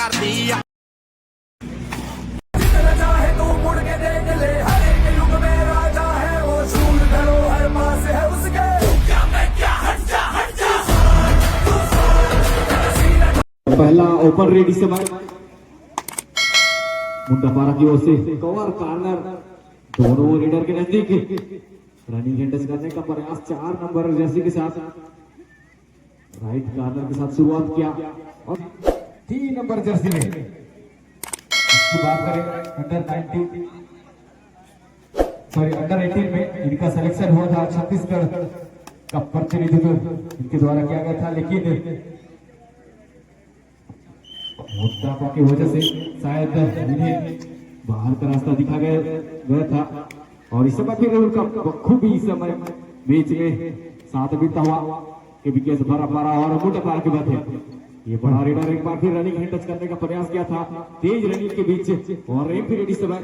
करदी आ पहला open ready से बाद मुंडापारा की ओर से कवर कॉर्नर दोनों रेडर के नजदीक रनिंग हैंडस करने का प्रयास 4 नंबर जर्सी के साथ राइट कॉर्नर के साथ शुरुआत किया और 3 नंबर जर्सी में इसकी बात करें अंडर 18 में इनका सिलेक्शन हुआ था छत्तीसगढ़ का प्रतिनिधित्व इनके द्वारा किया गया था, लेकिन मोटापा की वजह से शायद इन्हें बाहर का रास्ता दिखा गया था और इस समय फिर उनका बखूबी इस समय मैच में साथ बीता हुआ कि विकेट भरा पारा और मोटापा के बाद ये बड़ा रेडर एक बार फिर रनिंग हैंड टच करने का प्रयास किया था तेज रनिंग के बीच और एक पीरियड इस समय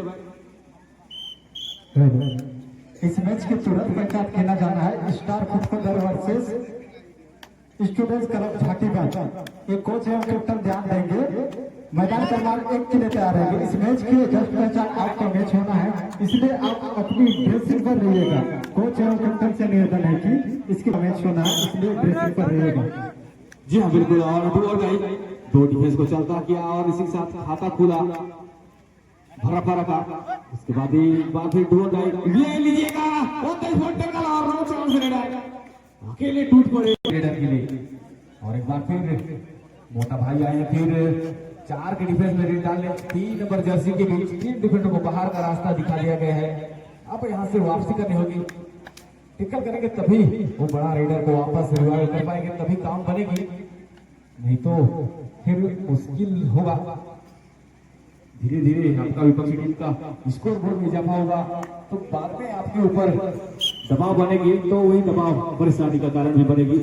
इस मैच के तुरंत पश्चात खेला जाना है स्टार खुदकुदर वर्सेस स्टूडेंट्स क्लब झाकीबाग। एक कोच एवं कैप्टन ध्यान देंगे, मैदान क्रमांक 1 के लिए तैयार रहेंगे। इस मैच के जस्ट पहचान आपका मैच होना है, इसलिए आप अपनी ड्रेसिंग पर रहिएगा। कोच एवं कैप्टन से निवेदन है कि इसके मैच होना है, इसलिए ड्रेसिंग पर रहिएगा। जी हाँ बिल्कुल। और दो डिफेंस को चलता किया और इसी के साथ खाता खुला भरा भरा का, उसके बाद फिर डू और डाई ले लीजिएगा अकेले टूट पड़े रेडर के लिए। और एक बार फिर मोटा भाई आए, फिर 4 के डिफेंस में रेड डालने 3 नंबर जर्सी के बीच 3 डिफेंडर को बाहर का रास्ता दिखा दिया गया है। अब यहाँ से वापसी करनी होगी, टिकल करेंगे तभी वो बड़ा रेडर को वापस रिवाइव कर पाएंगे, तभी काम बनेगी, नहीं तो फिर मुश्किल होगा। धीरे धीरे आपका विपक्षी टीम का स्कोर बोर्ड में इजाफा होगा तो बाद में आपके ऊपर दबाव बनेगी, तो वही दबाव परेशानी का कारण भी बनेगी।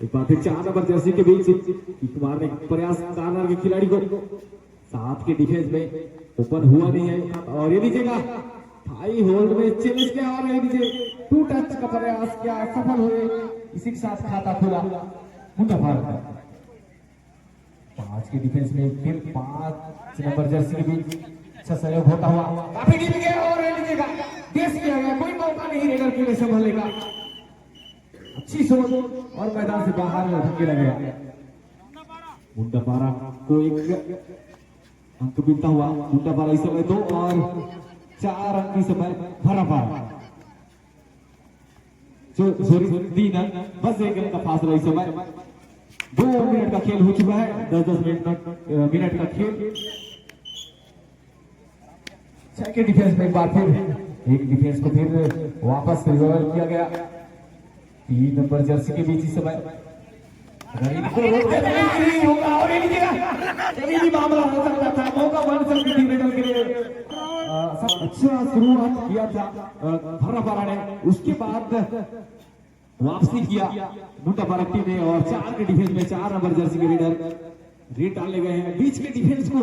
एक बार फिर 4 नंबर जर्सी के बीच मारने का प्रयास कॉर्नर के खिलाड़ी को 7 के डिफेंस में ओपन हुआ नहीं है और ये लीजिएगा हाई होल्ड में चैलेंज किया और ये लीजिए 2 टच का प्रयास किया, सफल हुए, इसी के साथ खाता खुला मुंडापारा। 5 के डिफेंस में फिर 5 नंबर जर्सी के बीच अच्छा सहयोग होता हुआ काफी डीप गया और लीजिएगा देश किया गया, कोई मौका नहीं रेडर के लिए संभालने का, अच्छी सोच और मैदान से बाहर धकेला गया। मुंडापारा को एक अंक मिलता हुआ, मुंडापारा इस समय 2 और 4 अंक इस समय भरा पारा सॉरी 3 अंक, बस 1 अंक का फासला इस समय। 2 मिनट का खेल हो चुका है, 10-10 मिनट का खेल। 6 के डिफेंस में एक बार फिर एक डिफेंस को फिर वापस रिजर्व किया गया 3 नंबर जर्सी के बीच इस समय होगा और भी मामला हो सकता था, मौका बन सकती थी रेडर के लिए। अच्छा शुरुआत किया था भरा पारा ने, उसके बाद वापसी किया मुंडापारा टीम ने और 4 के डिफेंस में 4 नंबर जर्सी के रेडर रेड डालने गए हैं। बीच के डिफेंस को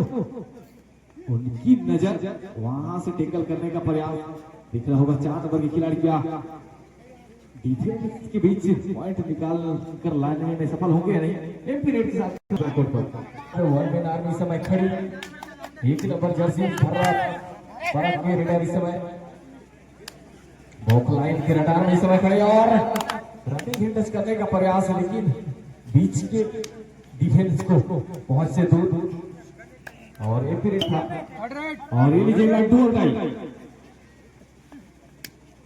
उनकी नजर वहां से टेकल करने का प्रयास दिख रहा होगा। 4 नंबर के खिलाड़ी क्या डिफेंस के बीच पॉइंट निकाल कर लाने में सफल होंगे या नहीं। एमपी रेड के साथ वन मैन आर्मी समय खड़ी 1 नंबर जर्सी भरा के रेडर इस समय बॉक लाइन के रडार में इस समय खड़े और रनिंग हिंडस करने का प्रयास है, लेकिन बीच के डिफेंस को पहुंच से दूर और एक पीरियड था और ये लीजिएगा डू और डाई।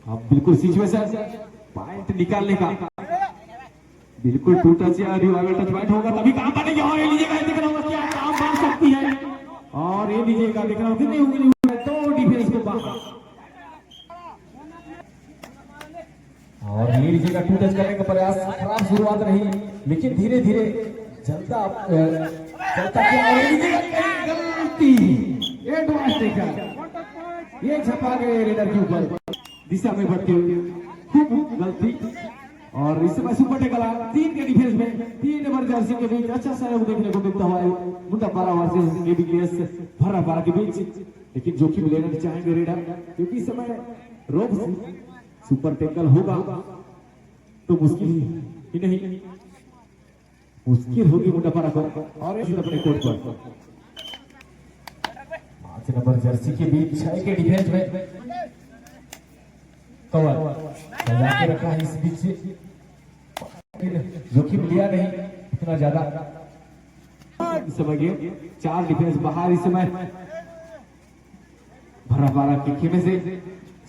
अब बिल्कुल सिचुएशन पॉइंट निकालने का, बिल्कुल 2 टच या रिवाइवल टच पॉइंट होगा तभी काम बनेगा। और ये लीजिएगा दिख रहा होगा क्या काम बन सकती है और ये लीजिएगा दिख रहा होगा कितनी होगी 2 डिफेंस को बाहर और ये लीजिएगा 2 टच करने का प्रयास। खराब शुरुआत रही लेकिन धीरे धीरे चलता गलती ये छपा गए रेडर के ऊपर दिशा में बढ़ते हुए खूब गलती। और इस समय सुपर टेकल 3 के डिफेंस में 3 नंबर जर्सी के बीच अच्छा सहयोग देखने को मिलता हुआ है मुंडापारा वर्सेस एबीकेएस भरा पारा के बीच, लेकिन जोखिम लेना चाहेंगे रेडर क्योंकि इस समय रोप सुपर टेकल होगा तो मुश्किल ही नहीं मुश्किल होगी मुंडापारा को और अपने कोर्ट पर नंबर जर्सी के बीच 6 के डिफेंस में कवर सजा के रखा है इस बीच से, जोखिम लिया नहीं इतना ज्यादा। इस समय गेम 4 डिफेंस बाहर, इस समय भरा बारा के खेमे से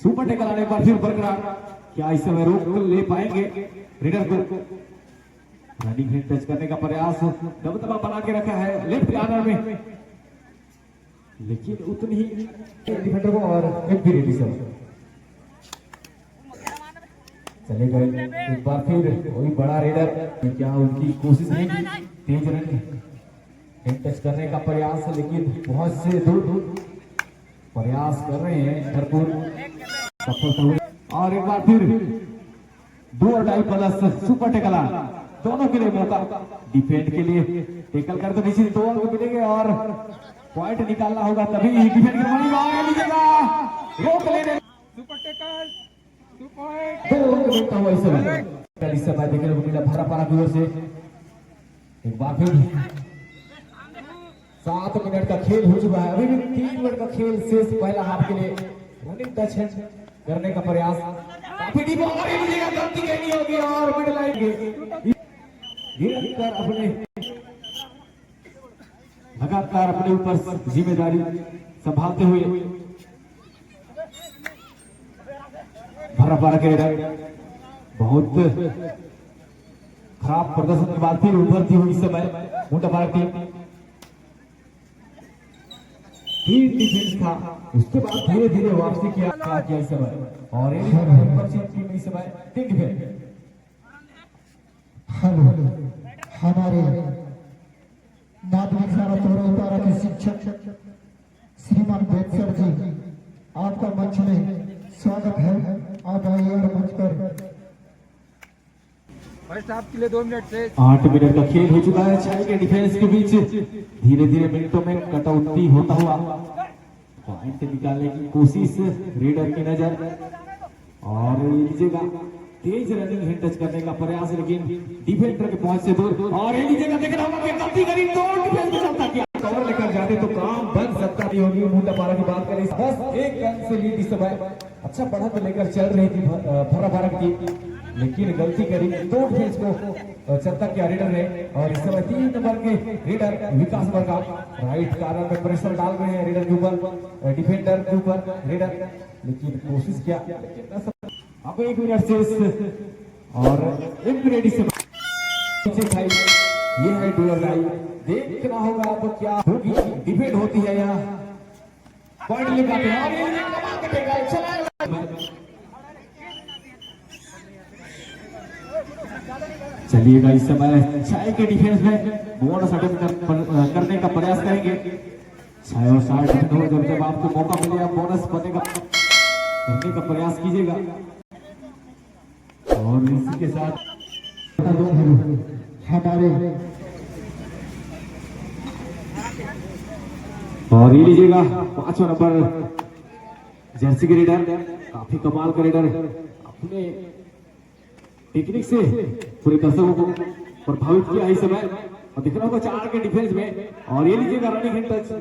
सुपर टेकल आने पर फिर बरकरार, क्या इस समय रोक ले पाएंगे रेडर को? रनिंग हैंड टच करने का प्रयास, दबदबा बना के रखा है लेफ्ट कॉर्नर में, लेकिन उतनी ही डिफेंडर को और एक भी रेडी सर चले गए। एक बार फिर वही बड़ा रेडर, क्या उनकी कोशिश नहीं की तेज रन टच करने का प्रयास, लेकिन बहुत से दूर प्रयास कर रहे हैं भरपूर, सफलता हुई। और एक बार फिर 2 और डाई प्लस सुपर टेकला, दोनों के लिए मौका, डिफेंड के लिए टेकल कर तो निश्चित 2 अंक मिलेंगे और पॉइंट निकालना होगा, तभी डिफेंड करवानी लीजिएगा, रोक लेने सुपर टेकल 2 अंक मिलता हुआ इस समय देखने को मिला भरा पारा की ओर से। एक बार फिर 7 मिनट का खेल हो चुका है, अभी भी 3 मिनट का खेल शेष पहला हाफ के लिए। रनिंग टच है करने का प्रयास, काफी डीप और गलती करनी होगी और मिड लाइन के अपने लगातार अपने ऊपर जिम्मेदारी संभालते हुए भरा पारा के बहुत खराब प्रदर्शन के बाद फिर उभरती हुई इस समय मोटा पारा टीम, 3 डिफेंस था, उसके बाद धीरे धीरे वापसी किया इस समय, और टीम इस समय 3 डिफेंस। हमारे माध्यमिक शाला तोरा के शिक्षक श्रीमान बेदसर जी, आपका मंच में स्वागत है। आप आइए और मंच पर। फर्स्ट हाफ के लिए 2 मिनट से 8 मिनट का खेल हो चुका है 6 के डिफेंस के बीच, धीरे धीरे मिनटों में कटौती होता हुआ पॉइंट निकालने की कोशिश रेडर की नजर, और लीजिएगा तेज रनिंग हैंड टच करने का प्रयास, लेकिन डिफेंडर के पहुंच से दूर, और ये लीजिएगा देखना होगा कि गलती करी तो डिफेंस में चलता किया, कवर लेकर जाते तो काम बन सकता नहीं होगी। मुंडा पारा की बात करें, बस 1 रन से लीड इस समय अच्छा बढ़त लेकर चल रही थी भरा पारा की, लेकिन गलती करी तो डिफेंस को चलता किया रेडर ने, और इस समय 3 नंबर के रेडर विकास बरकार राइट कॉर्नर में प्रेशर डाल रहे हैं रेडर के ऊपर, डिफेंडर के ऊपर रेडर, लेकिन कोशिश किया, लेकिन अब 1 मिनट शेष और एक रेडी से भाई ये है डुअल लाइन, देखना होगा अब क्या होगी, डिफेंड होती है या पॉइंट लगाते हैं, और ये कमाल कटेगा, चला चलिएगा। इस समय 6 के डिफेंस में बोनस अटेम्प्ट करने का प्रयास करेंगे, 6 और 60 जब आपको मौका मिले आप बोनस करने का प्रयास कीजिएगा, और इसी के साथ हमारे और ये लीजिएगा 5वां नंबर जर्सी के रेडर, काफी कमाल का रेडर, अपने टेक्निक से पूरे दर्शकों को प्रभावित किया इस समय, और दिख रहा होगा 4 के डिफेंस में, और ये लीजिएगा रनिंग हैंड टच